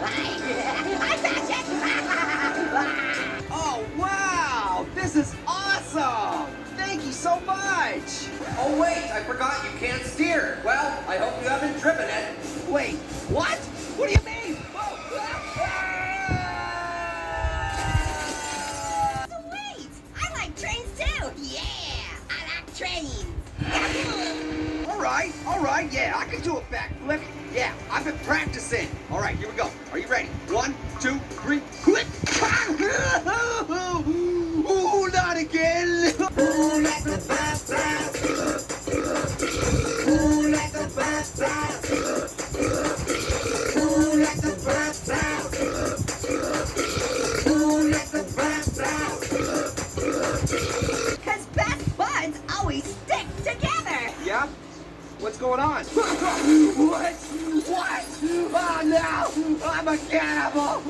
I got it! Oh, wow! This is awesome! Thank you so much! Oh wait, I forgot you can't steer. Well, I hope you haven't driven it. Wait, what? What do you mean? Whoa. Sweet! I like trains too! Yeah! I like trains! All right, yeah, I can do a backflip. Yeah, I've been practicing. All right, here we go. Are you ready? 1, 2, 3, quit! Ooh, not again! Ooh, like a bass. Ooh, like a bass. Ooh, like a bass. Ooh, like a bass. Cause best buds always stick together! Yeah? What's going on? What? Oh no! I'm a cannibal!